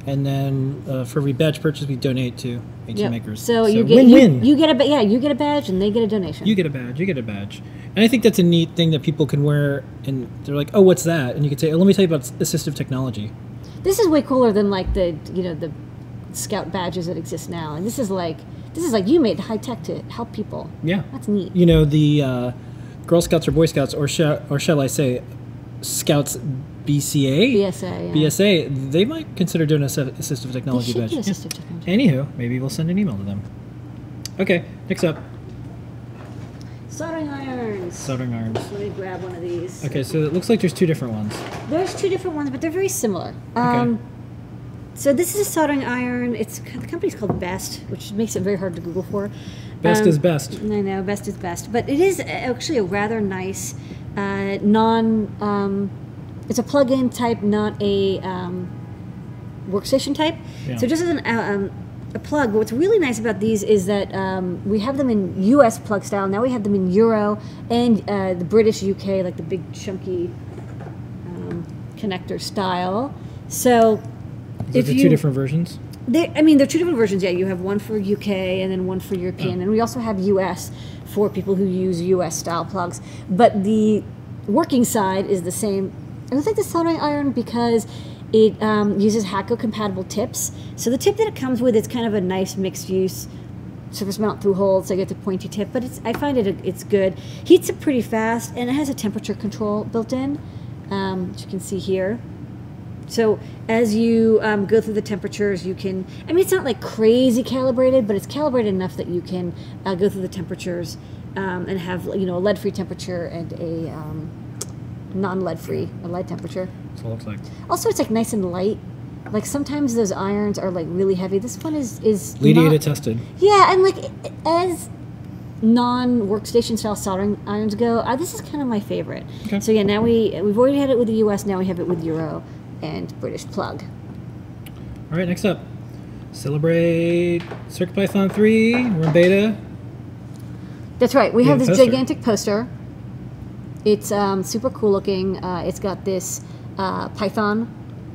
[SPEAKER 1] And then for every badge purchase, we donate to 18
[SPEAKER 2] Yep.
[SPEAKER 1] makers.
[SPEAKER 2] So you get
[SPEAKER 1] win-win.
[SPEAKER 2] you get a you get a badge and they get a donation.
[SPEAKER 1] You get a badge. You get a badge. And I think that's a neat thing that people can wear, and they're like, "Oh, what's that?" And you can say, "Let me tell you about assistive technology."
[SPEAKER 2] This is way cooler than like the the Scout badges that exist now. And this is like you made high tech to help people.
[SPEAKER 1] Yeah,
[SPEAKER 2] That's neat.
[SPEAKER 1] You know, the Girl Scouts or Boy Scouts, or shall I say, Scouts BCA,
[SPEAKER 2] BSA. Yeah.
[SPEAKER 1] BSA, they might consider doing an assistive
[SPEAKER 2] They
[SPEAKER 1] technology
[SPEAKER 2] should
[SPEAKER 1] badge.
[SPEAKER 2] do
[SPEAKER 1] Yeah.
[SPEAKER 2] assistive technology.
[SPEAKER 1] Anywho, maybe we'll send an email to them. Okay, next up,
[SPEAKER 2] Soldering irons.
[SPEAKER 1] soldering irons.
[SPEAKER 2] Let me grab one of these.
[SPEAKER 1] Okay, so it looks like there's two different ones.
[SPEAKER 2] There's two different ones, but they're very similar.
[SPEAKER 1] Okay.
[SPEAKER 2] So this is a soldering iron. The company's called Best, which makes it very hard to Google for.
[SPEAKER 1] Best is best.
[SPEAKER 2] I know, Best is best, but it is actually a rather nice it's a plug-in type, not a workstation type.
[SPEAKER 1] Yeah.
[SPEAKER 2] So just as a plug, what's really nice about these is that we have them in US plug style. Now we have them in Euro and the British UK, like the big chunky connector style. So
[SPEAKER 1] Is there two different versions?
[SPEAKER 2] they're two different versions. Yeah, you have one for UK and then one for European, and we also have US for people who use US style plugs. But the working side is the same. I like the soldering iron because it uses Hatco compatible tips. So the tip that it comes with is kind of a nice mixed use surface mount through holes, so I get the pointy tip. But I find it's good. Heats up pretty fast, and it has a temperature control built in, which you can see here. So as you go through the temperatures, you can, it's not like crazy calibrated, but it's calibrated enough that you can go through the temperatures and have, a lead-free temperature and a non-lead-free, a lead temperature.
[SPEAKER 1] That's what it looks like.
[SPEAKER 2] Also, it's like nice and light. Like sometimes those irons are like really heavy. This one is
[SPEAKER 1] Lead tested.
[SPEAKER 2] Yeah, and like as non-workstation style soldering irons go, this is kind of my favorite.
[SPEAKER 1] Okay.
[SPEAKER 2] So yeah, now we've already had it with the US. Now we have it with Euro and British plug.
[SPEAKER 1] All right, next up, celebrate CircuitPython 3. We're in beta.
[SPEAKER 2] That's right. We have this
[SPEAKER 1] poster.
[SPEAKER 2] gigantic poster. It's super cool looking. It's got this Python,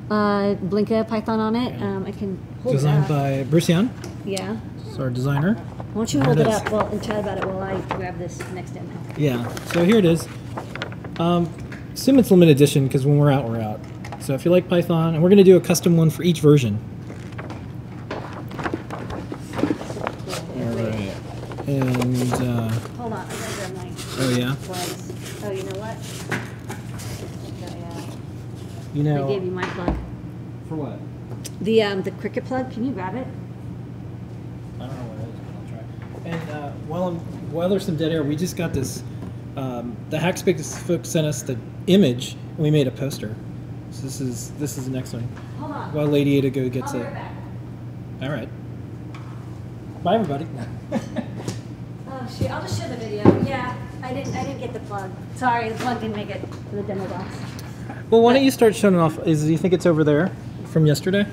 [SPEAKER 2] Blinka Python on it. I can hold
[SPEAKER 1] Designed
[SPEAKER 2] it up.
[SPEAKER 1] by Brucian,
[SPEAKER 2] Yeah.
[SPEAKER 1] it's our designer.
[SPEAKER 2] Why don't you
[SPEAKER 1] There
[SPEAKER 2] hold
[SPEAKER 1] it
[SPEAKER 2] it
[SPEAKER 1] is.
[SPEAKER 2] up and chat about it while I grab this next demo.
[SPEAKER 1] Yeah, so here it is. Assume it's limited edition because when we're out, we're out. So if you like Python, and we're going to do a custom one for each version. All right. And,
[SPEAKER 2] Hold on, I gotta grab my
[SPEAKER 1] oh yeah,
[SPEAKER 2] plugs. Oh, you know what?
[SPEAKER 1] you
[SPEAKER 2] I
[SPEAKER 1] know,
[SPEAKER 2] gave you my plug.
[SPEAKER 1] for what?
[SPEAKER 2] The Cricut plug. Can you grab it?
[SPEAKER 1] I don't know what it is, but I'll try. And while there's some dead air, we just got this. The Hackspace folks sent us the image, and we made a poster. So this is the next one.
[SPEAKER 2] Hold on.
[SPEAKER 1] While Lady Ada Go gets
[SPEAKER 2] I'll be
[SPEAKER 1] it.
[SPEAKER 2] right back.
[SPEAKER 1] All right. Bye, everybody.
[SPEAKER 2] Oh shit! I'll just show the video. Yeah, I didn't get the plug. Sorry, the plug didn't make it to the demo box.
[SPEAKER 1] Well, why don't you start showing off? Do you think it's over there from yesterday?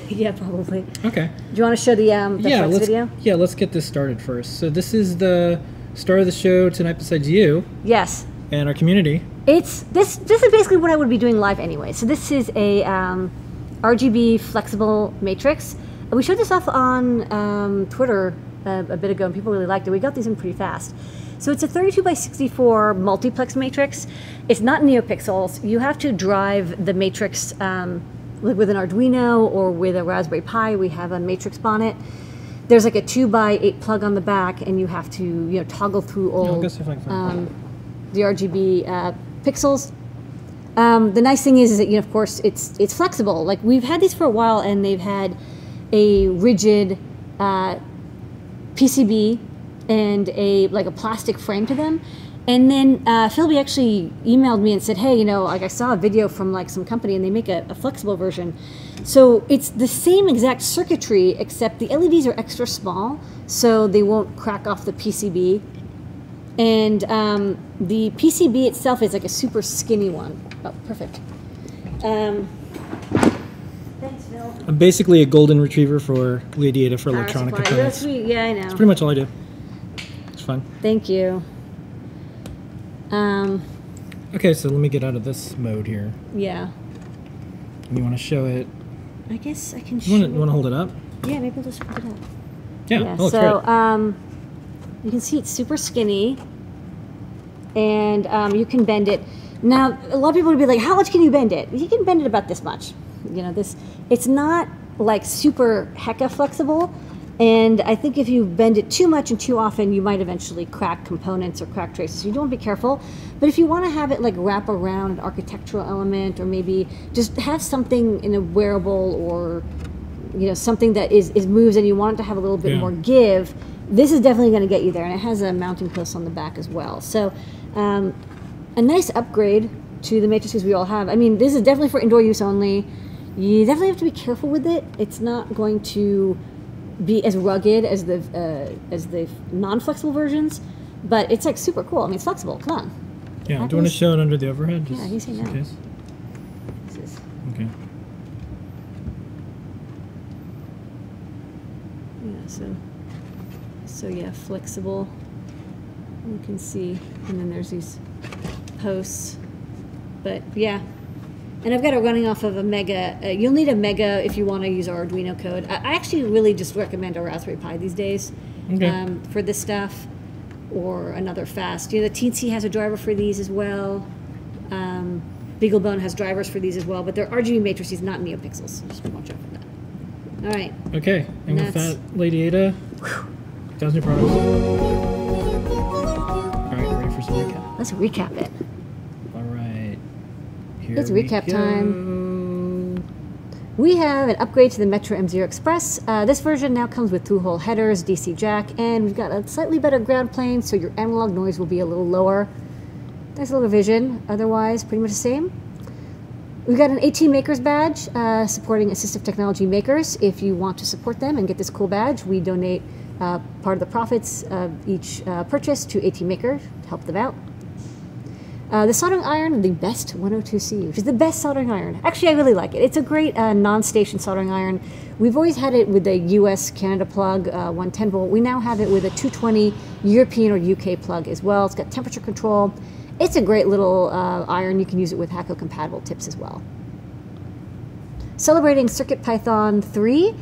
[SPEAKER 2] Yeah, probably.
[SPEAKER 1] Okay.
[SPEAKER 2] Do you want to show the Flex
[SPEAKER 1] let's,
[SPEAKER 2] video?
[SPEAKER 1] Yeah, let's get this started first. So this is the star of the show tonight besides you
[SPEAKER 2] Yes.
[SPEAKER 1] and our community.
[SPEAKER 2] This is basically what I would be doing live anyway. So this is a RGB flexible matrix. We showed this off on Twitter a bit ago, and people really liked it. We got these in pretty fast. So it's a 32 by 64 multiplex matrix. It's not NeoPixels. You have to drive the matrix like with an Arduino or with a Raspberry Pi. We have a matrix bonnet. There's like a 2x8 plug on the back, and you have to toggle through all
[SPEAKER 1] I'll go see if I can find it.
[SPEAKER 2] the RGB pixels. The nice thing is that of course it's flexible. Like we've had these for a while, and they've had a rigid PCB and a plastic frame to them. And then Philby actually emailed me and said, hey, like I saw a video from some company, and they make a flexible version. So it's the same exact circuitry, except the LEDs are extra small, so they won't crack off the PCB. And the PCB itself is like a super skinny one. Oh, perfect. Thanks, Phil.
[SPEAKER 1] I'm basically a golden retriever for Lady Ada for electronic
[SPEAKER 2] Power supply.
[SPEAKER 1] components.
[SPEAKER 2] That's sweet. Yeah, I know.
[SPEAKER 1] Pretty much all I do. It's fun.
[SPEAKER 2] Thank you.
[SPEAKER 1] Okay, so let me get out of this mode here.
[SPEAKER 2] Yeah.
[SPEAKER 1] You want to show it
[SPEAKER 2] I guess I can.
[SPEAKER 1] You want to hold it up?
[SPEAKER 2] Yeah, maybe we'll just hold it up.
[SPEAKER 1] Yeah. Oh,
[SPEAKER 2] so
[SPEAKER 1] great.
[SPEAKER 2] you can see it's super skinny, and you can bend it. Now, a lot of people would be like, "How much can you bend it?" You can bend it about this much. You know, it's not like super hecka flexible, and I think if you bend it too much and too often, you might eventually crack components or crack traces. So you don't want to be careful. But if you want to have it like wrap around an architectural element, or maybe just have something in a wearable, or something that is moves, and you want it to have a little bit more give, this is definitely going to get you there. And it has a mounting post on the back as well. So a nice upgrade to the matrices we all have. I mean, this is definitely for indoor use only. You definitely have to be careful with it. It's not going to be as rugged as the non-flexible versions, but it's like super cool. I mean, it's flexible. Come on.
[SPEAKER 1] Yeah. Do you want to show it under the overhead?
[SPEAKER 2] Yeah, you say no.
[SPEAKER 1] Okay.
[SPEAKER 2] Yeah. So yeah, flexible. You can see, and then there's these posts. But yeah, and I've got it running off of a Mega. You'll need a Mega if you want to use our Arduino code. I actually really just recommend a Raspberry Pi these days for this stuff, or another fast. The Teensy has a driver for these as well. BeagleBone has drivers for these as well, but they're RGB matrices, not NeoPixels. So just watch out for that. All right.
[SPEAKER 1] Okay, and with that, Lady Ada, 1,000 new products. All right, ready for some recap?
[SPEAKER 2] Let's recap it.
[SPEAKER 1] All right. Here
[SPEAKER 2] It's recap time. We have an upgrade to the Metro M0 Express. This version now comes with through-hole headers, DC jack, and we've got a slightly better ground plane, so your analog noise will be a little lower. Nice little revision. Otherwise, pretty much the same. We've got an AT Makers badge supporting assistive technology makers. If you want to support them and get this cool badge, we donate part of the profits of each purchase to AT Maker to help them out. The soldering iron, the Best 102C, which is the best soldering iron. Actually, I really like it. It's a great non-station soldering iron. We've always had it with the US-Canada plug, 110 volt. We now have it with a 220 European or UK plug as well. It's got temperature control. It's a great little iron. You can use it with Hacko compatible tips as well. Celebrating CircuitPython 3,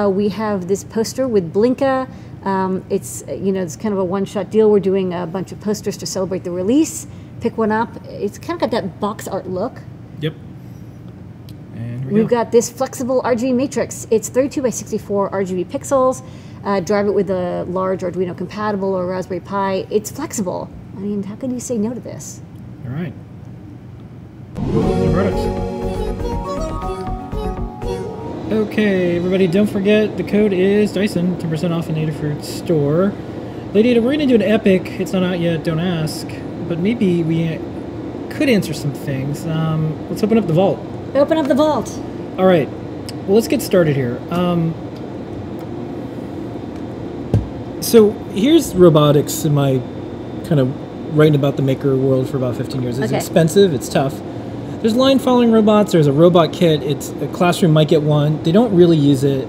[SPEAKER 2] we have this poster with Blinka. It's kind of a one-shot deal. We're doing a bunch of posters to celebrate the release. Pick one up. It's kind of got that box art look.
[SPEAKER 1] Yep. And
[SPEAKER 2] we've got this flexible RGB matrix. It's 32 by 64 RGB pixels. Drive it with a large Arduino compatible or Raspberry Pi. It's flexible. I mean, how can you say no to this?
[SPEAKER 1] All right. New products. Okay, everybody, don't forget the code is Dyson, 10% off in Adafruit store. Lady Ada, we're going to do an epic. It's not out yet, don't ask. But maybe we could answer some things. Let's open up the vault.
[SPEAKER 2] Open up the vault.
[SPEAKER 1] All right. Well, let's get started here. So here's robotics in my kind of writing about the maker world for about 15 years. It's expensive. It's tough. There's line following robots. There's a robot kit. It's a classroom might get one. They don't really use it,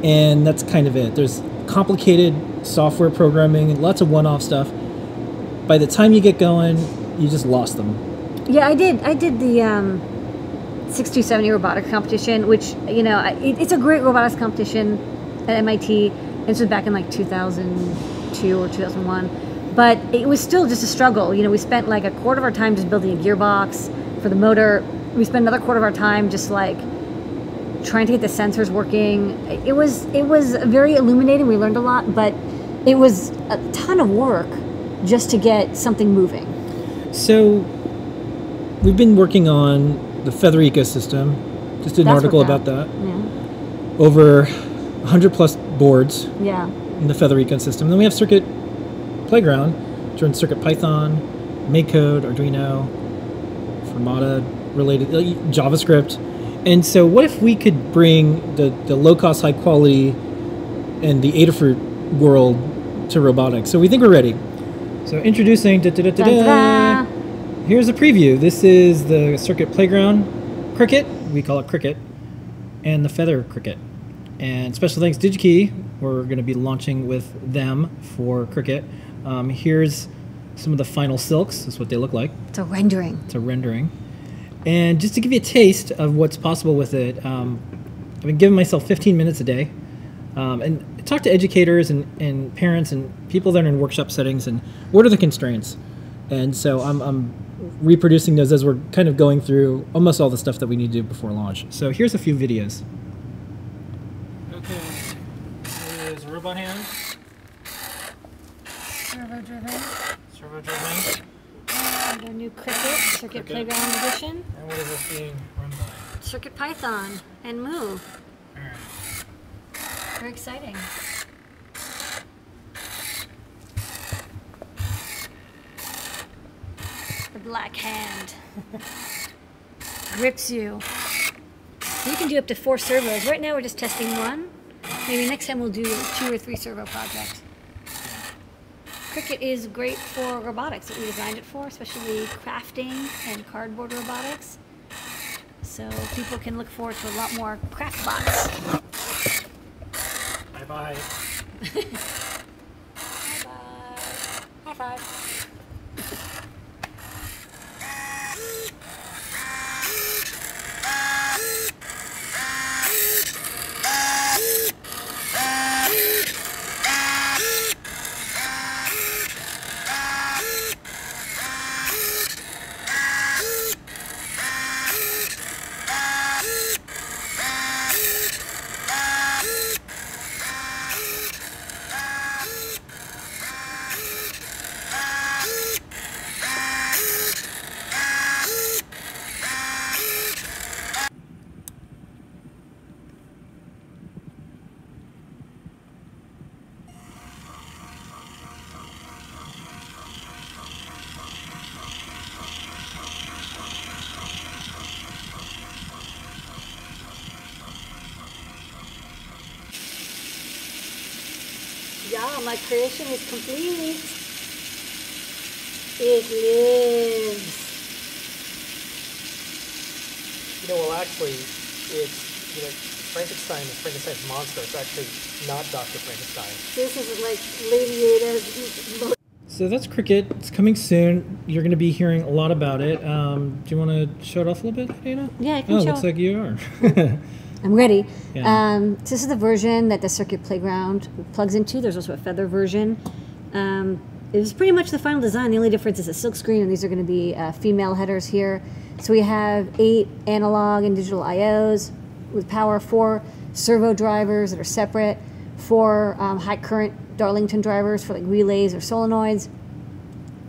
[SPEAKER 1] and that's kind of it. There's complicated software programming and lots of one-off stuff. By the time you get going, you just lost them.
[SPEAKER 2] Yeah, I did the 6270 robotics competition, which it's a great robotics competition at MIT. This was back in like 2002 or 2001. But it was still just a struggle. We spent like a quarter of our time just building a gearbox for the motor. We spent another quarter of our time just like trying to get the sensors working. It was very illuminating. We learned a lot, but it was a ton of work just to get something moving.
[SPEAKER 1] So we've been working on the Feather ecosystem. Just did an article about that.
[SPEAKER 2] Yeah.
[SPEAKER 1] Over 100 plus boards in the Feather ecosystem. Then we have Circuit Playground, which runs CircuitPython, MakeCode, Arduino, Fermata related JavaScript. And so what if we could bring the low-cost, high-quality and the Adafruit world to robotics? So we think we're ready. So introducing, here's a preview. This is the Circuit Playground Cricket, we call it Cricket, and the Feather Cricket. And special thanks DigiKey, we're going to be launching with them for Cricket. Here's some of the final silks. That's what they look like.
[SPEAKER 2] It's a rendering.
[SPEAKER 1] It's a rendering. And just to give you a taste of what's possible with it, I've been giving myself 15 minutes a day, and talk to educators and parents and people that are in workshop settings and what are the constraints. And so I'm reproducing those as we're kind of going through almost all the stuff that we need to do before launch. So here's a few videos. Okay, here's robot hand. Servo driven.
[SPEAKER 2] And our new Cricket Circuit Playground Edition.
[SPEAKER 1] And what is this being run by?
[SPEAKER 2] Circuit Python and Moo.
[SPEAKER 1] Alright.
[SPEAKER 2] Very exciting. The black hand grips you. You can do up to 4 servos. Right now we're just testing 1. Maybe next time we'll do 2 or 3 servo projects. Cricut is great for robotics that we designed it for, especially crafting and cardboard robotics. So people can look forward to a lot more craft bots.
[SPEAKER 1] Bye-bye.
[SPEAKER 2] Bye-bye. High five. Yeah, my creation is complete. It lives.
[SPEAKER 1] Well, actually, it's, Frankenstein's monster. It's actually not Dr. Frankenstein.
[SPEAKER 2] This is like Lady Ada's.
[SPEAKER 1] So that's Cricut. It's coming soon. You're going to be hearing a lot about it. Do you want to show it off a little bit, Dana?
[SPEAKER 2] Yeah, I can show.
[SPEAKER 1] Looks like you are.
[SPEAKER 2] I'm ready.
[SPEAKER 1] Yeah.
[SPEAKER 2] So this is the version that the Circuit Playground plugs into. There's also a feather version. It was pretty much the final design. The only difference is a silk screen, and these are going to be female headers here. So we have 8 analog and digital IOs with power, 4 servo drivers that are separate, 4 high current Darlington drivers for like relays or solenoids,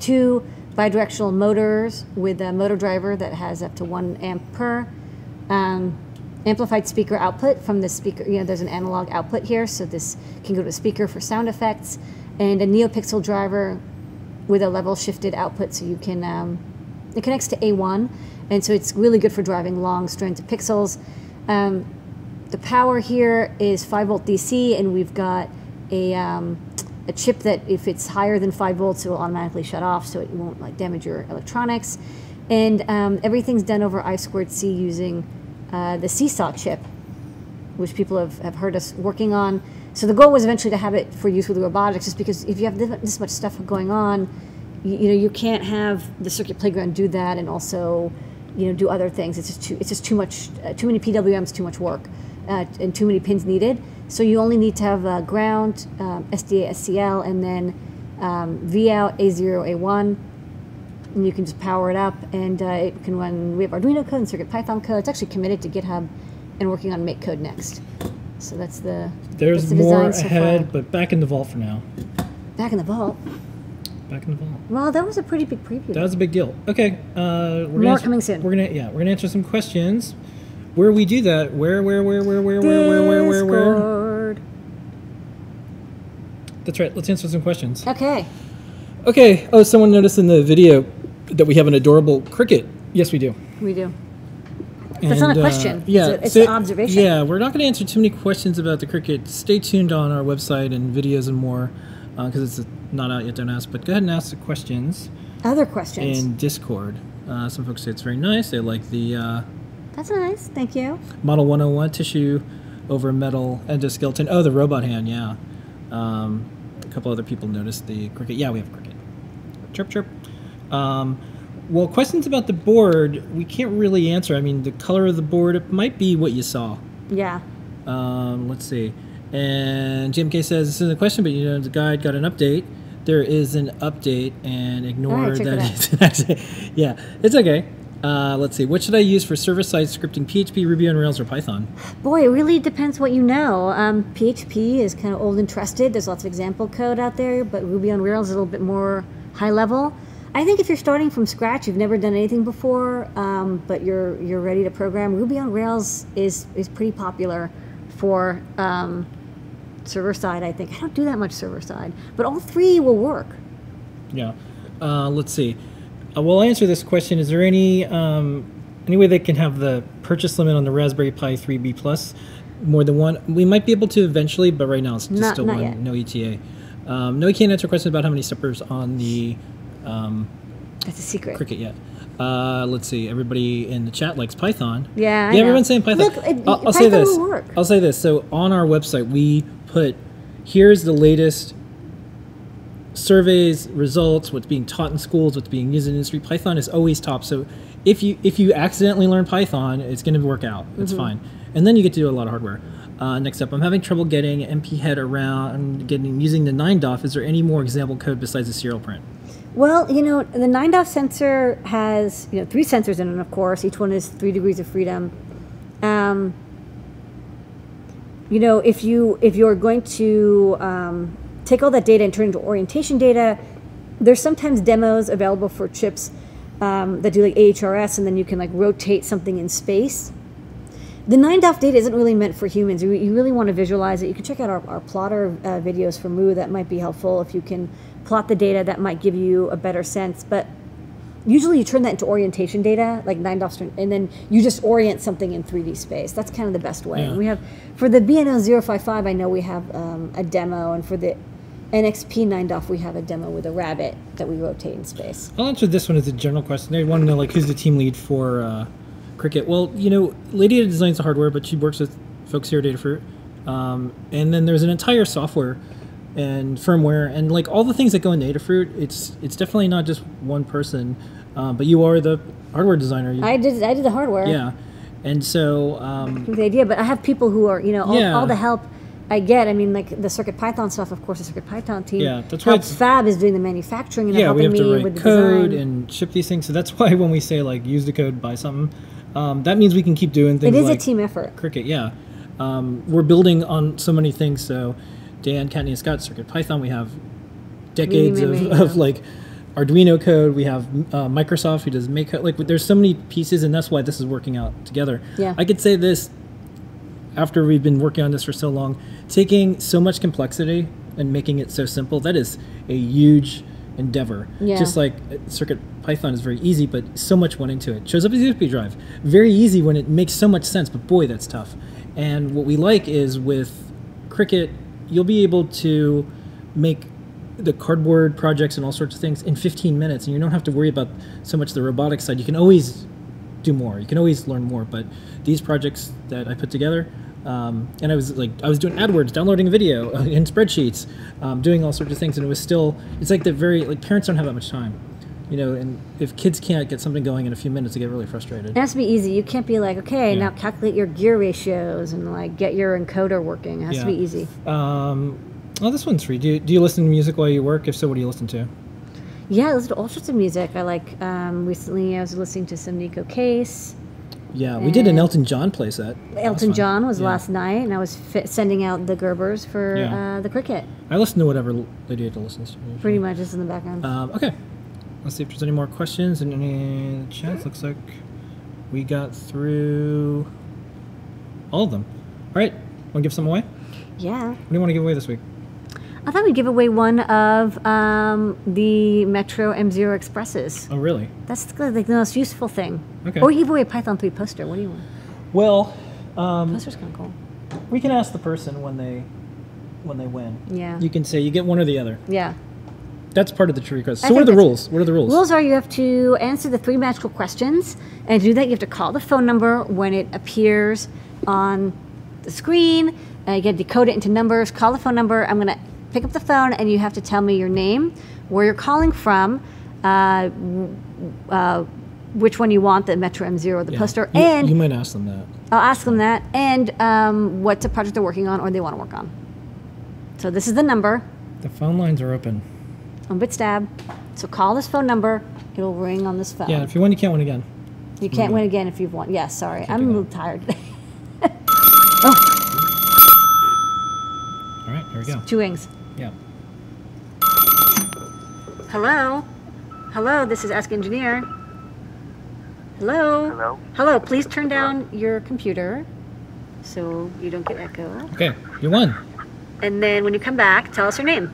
[SPEAKER 2] 2 bidirectional motors with a motor driver that has up to 1 amp per. Amplified speaker output from the speaker. There's an analog output here, so this can go to a speaker for sound effects, and a NeoPixel driver with a level shifted output, so you can it connects to A1, and so it's really good for driving long strands of pixels. The power here is 5 volt DC, and we've got a chip that if it's higher than 5 volts, it will automatically shut off, so it won't like damage your electronics. And everything's done over I2C using the Seesaw chip, which people have heard us working on. So the goal was eventually to have it for use with robotics, just because if you have this much stuff going on, you can't have the Circuit Playground do that and also do other things. It's just too much, too many PWMs, too much work, and too many pins needed. So you only need to have ground, SDA, SCL, and then Vout, A0, A1. And you can just power it up, and it can run. We have Arduino code and Circuit Python code. It's actually committed to GitHub, and working on Make code next. So that's the.
[SPEAKER 1] There's more ahead, but back in the vault for now.
[SPEAKER 2] Back in the vault.
[SPEAKER 1] Back in the vault.
[SPEAKER 2] Well, that was a pretty big preview.
[SPEAKER 1] That was a big deal. Okay.
[SPEAKER 2] More coming soon.
[SPEAKER 1] We're gonna answer some questions. Where we do that? Where?
[SPEAKER 2] Discord.
[SPEAKER 1] That's right. Let's answer some questions.
[SPEAKER 2] Okay.
[SPEAKER 1] Okay. Oh, someone noticed in the video that we have an adorable cricket. Yes, we do.
[SPEAKER 2] We do. That's not a question.
[SPEAKER 1] Yeah,
[SPEAKER 2] it's an observation.
[SPEAKER 1] Yeah, we're not going to answer too many questions about the cricket. Stay tuned on our website and videos and more, because it's not out yet. Don't ask, but go ahead and ask the questions.
[SPEAKER 2] Other questions
[SPEAKER 1] in Discord. Some folks say it's very nice. They like the.
[SPEAKER 2] That's nice. Thank you.
[SPEAKER 1] Model 101 tissue over metal endoskeleton. Oh, the robot hand. Yeah. A couple other people noticed the cricket. Yeah, we have a cricket. Chirp, chirp. Well, questions about the board, we can't really answer. I mean, the color of the board, it might be what you saw.
[SPEAKER 2] Yeah.
[SPEAKER 1] Let's see. And JMK says, this isn't a question, but the guide got an update. There is an update, and ignore that it's an accident. Yeah, it's okay. Let's see. What should I use for server-side scripting? PHP, Ruby on Rails, or Python?
[SPEAKER 2] Boy, it really depends what you know. PHP is kind of old and trusted. There's lots of example code out there, but Ruby on Rails is a little bit more high level. I think if you're starting from scratch, you've never done anything before, but you're ready to program, Ruby on Rails is pretty popular for server-side, I think. I don't do that much server-side, but all three will work.
[SPEAKER 1] Yeah. Let's see. We'll answer this question. Is there any way they can have the purchase limit on the Raspberry Pi 3B Plus more than one? We might be able to eventually, but right now it's just still one. Yet. No ETA. No, we can't answer questions about how many steppers on the
[SPEAKER 2] that's a secret.
[SPEAKER 1] Cricket yet. Let's see. Everybody in the chat likes Python.
[SPEAKER 2] Yeah,
[SPEAKER 1] everyone's saying Python.
[SPEAKER 2] Look,
[SPEAKER 1] I'll say this. I'll say this. So on our website, we put here's the latest surveys, results, what's being taught in schools, what's being used in industry. Python is always top. So if you accidentally learn Python, it's going to work out. It's fine. And then you get to do a lot of hardware. Next up, I'm having trouble getting MP head around using the 9DOF. Is there any more example code besides the serial print?
[SPEAKER 2] Well, the 9DOF sensor has 3 sensors in it, of course. Each one is 3 degrees of freedom. If you're going to take all that data and turn it into orientation data, there's sometimes demos available for chips that do like AHRS, and then you can like rotate something in space. The 9DOF data isn't really meant for humans. You really want to visualize it. You can check out our plotter videos for Moo. That might be helpful. If you can plot the data, that might give you a better sense. But usually you turn that into orientation data, like 9DOF, and then you just orient something in 3D space. That's kind of the best way.
[SPEAKER 1] Yeah.
[SPEAKER 2] We have, for the BNO 055, I know we have a demo, and for the NXP 9DOF, we have a demo with a rabbit that we rotate in space.
[SPEAKER 1] I'll answer this one as a general question. They want to know who's the team lead for Cricket. Well, Lady Ada designs the hardware, but she works with folks here at Adafruit. And then there's an entire software and firmware and all the things that go into Adafruit. It's definitely not just one person, but you are the hardware designer.
[SPEAKER 2] I did the hardware.
[SPEAKER 1] Yeah, and so
[SPEAKER 2] the idea. But I have people who are all the help I get. I mean, like the Circuit Python stuff. Of course, the Circuit Python team.
[SPEAKER 1] Yeah, that's why
[SPEAKER 2] Fab is doing the manufacturing and helping
[SPEAKER 1] we have to write
[SPEAKER 2] with the
[SPEAKER 1] code
[SPEAKER 2] design.
[SPEAKER 1] and ship these things. So that's why when we say use the code, buy something, that means we can keep doing things.
[SPEAKER 2] It is a team effort.
[SPEAKER 1] Cricket, yeah. We're building on so many things. So Dan, Kattni, and Scott, Circuit Python. We have decades of Arduino code. We have Microsoft who does make code. There's so many pieces, and that's why this is working out together.
[SPEAKER 2] Yeah.
[SPEAKER 1] I could say this after we've been working on this for so long, taking so much complexity and making it so simple, that is a huge endeavor.
[SPEAKER 2] Yeah.
[SPEAKER 1] Just like Circuit Python is very easy, but so much went into it. Shows up as a USB drive. Very easy when it makes so much sense, but boy, that's tough. And what we like is with Cricket, you'll be able to make the cardboard projects and all sorts of things in 15 minutes, and you don't have to worry about so much the robotics side. You can always do more. You can always learn more. But these projects that I put together, and I was doing AdWords, downloading a video in spreadsheets, doing all sorts of things, and it was still, it's like parents don't have that much time, and if kids can't get something going in a few minutes, they get really frustrated.
[SPEAKER 2] It has to be easy. You can't be like, okay, now calculate your gear ratios and get your encoder working. It has to be easy.
[SPEAKER 1] Oh, this one's free. Do you listen to music while you work? If so, what do you listen to?
[SPEAKER 2] Yeah, I listen to all sorts of music. I recently I was listening to some Nico Case.
[SPEAKER 1] Yeah, we did an Elton John playset.
[SPEAKER 2] Elton John was last night, and I was sending out the Gerbers for the Cricket.
[SPEAKER 1] I listen to whatever Lady Ada listens to. Usually.
[SPEAKER 2] Pretty much, just in the background.
[SPEAKER 1] Okay. Let's see if there's any more questions in any chats. Looks like we got through all of them. All right. Want to give some away?
[SPEAKER 2] Yeah.
[SPEAKER 1] What do you want to give away this week?
[SPEAKER 2] I thought we'd give away one of the Metro M0 Expresses.
[SPEAKER 1] Oh, really?
[SPEAKER 2] That's the most useful thing.
[SPEAKER 1] Okay.
[SPEAKER 2] Or give away a Python 3 poster. What do you want?
[SPEAKER 1] Well,
[SPEAKER 2] Poster's kind of cool.
[SPEAKER 1] We can ask the person when they win.
[SPEAKER 2] Yeah.
[SPEAKER 1] You can say you get one or the other.
[SPEAKER 2] Yeah.
[SPEAKER 1] That's part of the true request. So what are the rules? What are the rules?
[SPEAKER 2] Rules are you have to answer the 3 magical questions, and to do that you have to call the phone number when it appears on the screen. You get to decode it into numbers. Call the phone number. I'm going to pick up the phone, and you have to tell me your name, where you're calling from, which one you want, the Metro M0 or the
[SPEAKER 1] Yeah.
[SPEAKER 2] poster.
[SPEAKER 1] You,
[SPEAKER 2] And
[SPEAKER 1] you might ask them that.
[SPEAKER 2] I'll ask them that. And what's a project they're working on or they want to work on. So this is the number
[SPEAKER 1] The phone lines are open.
[SPEAKER 2] on BitStab. So call this phone number. It'll ring on this phone.
[SPEAKER 1] Yeah, if you win, you can't win again.
[SPEAKER 2] You can't win again if you've won. Yes, sorry.
[SPEAKER 1] Can't
[SPEAKER 2] I'm
[SPEAKER 1] do
[SPEAKER 2] a
[SPEAKER 1] that.
[SPEAKER 2] little tired today.
[SPEAKER 1] All right, here we go.
[SPEAKER 2] 2 rings.
[SPEAKER 1] Yeah.
[SPEAKER 2] Hello? Hello, this is Ask Engineer. Hello?
[SPEAKER 4] Hello?
[SPEAKER 2] Hello, please turn down your computer so you don't get echo.
[SPEAKER 1] Okay, you won.
[SPEAKER 2] And then when you come back, tell us your name.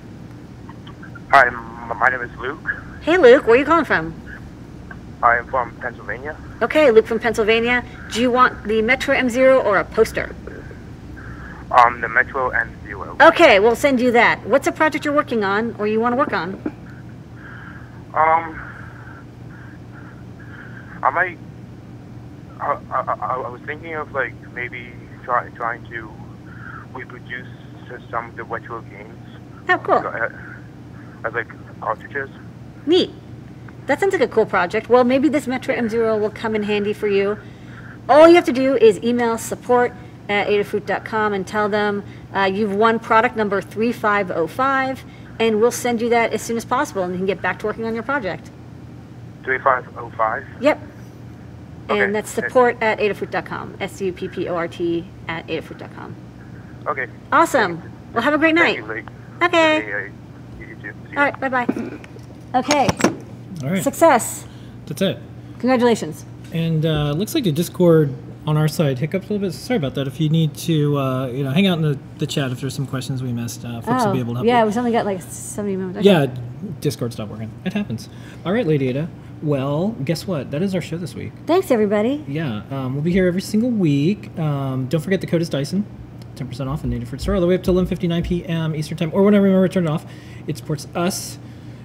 [SPEAKER 4] Hi, my name is Luke.
[SPEAKER 2] Hey, Luke, where are you calling from?
[SPEAKER 4] I am from Pennsylvania.
[SPEAKER 2] Okay, Luke from Pennsylvania. Do you want the Metro M0 or a poster?
[SPEAKER 4] The Metro M0.
[SPEAKER 2] Okay, we'll send you that. What's a project you're working on or you want to work on?
[SPEAKER 4] I was thinking of like maybe trying to reproduce some of the retro games
[SPEAKER 2] Oh, cool.
[SPEAKER 4] as like cartridges.
[SPEAKER 2] Neat. That sounds like a cool project. Well, maybe this Metro M0 will come in handy for you. All you have to do is email support@adafruit.com and tell them you've won product number 3505, and we'll send you that as soon as possible, and you can get back to working on your project.
[SPEAKER 4] 3505.
[SPEAKER 2] Yep.
[SPEAKER 4] Okay.
[SPEAKER 2] And that's support@adafruit.com. SUPPORT@adafruit.com.
[SPEAKER 4] Okay.
[SPEAKER 2] Awesome. Well, have a great night.
[SPEAKER 4] Thank you, Lee.
[SPEAKER 2] Okay.
[SPEAKER 4] You too. See you.
[SPEAKER 2] All right. Bye-bye. Okay.
[SPEAKER 1] All right,
[SPEAKER 2] Success.
[SPEAKER 1] that's it.
[SPEAKER 2] Congratulations.
[SPEAKER 1] And it looks like the Discord on our side hiccups a little bit. Sorry about that. If you need to, hang out in the chat if there's some questions we missed, folks will be able to help
[SPEAKER 2] yeah,
[SPEAKER 1] you.
[SPEAKER 2] we've only got like 70 minutes. Okay.
[SPEAKER 1] Yeah, Discord stopped working. It happens. All right, Lady Ada. Well, guess what? That is our show this week.
[SPEAKER 2] Thanks, everybody.
[SPEAKER 1] Yeah, we'll be here every single week. Don't forget the code is Dyson. 10% off in Adafruit store all the way up to 11:59 p.m. Eastern time, or whenever you remember to turn it off. It supports us.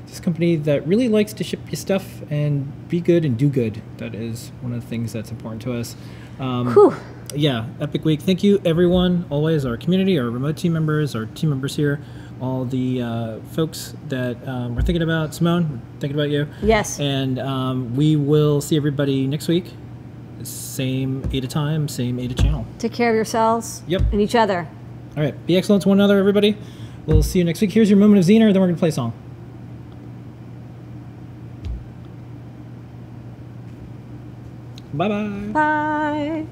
[SPEAKER 1] This company that really likes to ship you stuff and be good and do good. That is one of the things that's important to us.
[SPEAKER 2] Whew.
[SPEAKER 1] Yeah, epic week. Thank you, everyone. Always our community, our remote team members, our team members here, all the folks that we're thinking about. Simone, we're thinking about you.
[SPEAKER 2] Yes.
[SPEAKER 1] And we will see everybody next week. Same Ada time, same Ada channel.
[SPEAKER 2] Take care of yourselves.
[SPEAKER 1] Yep.
[SPEAKER 2] And each other.
[SPEAKER 1] All right. Be excellent to one another, everybody. We'll see you next week. Here's your moment of Zener, then we're going to play a song. Bye-bye.
[SPEAKER 2] Bye.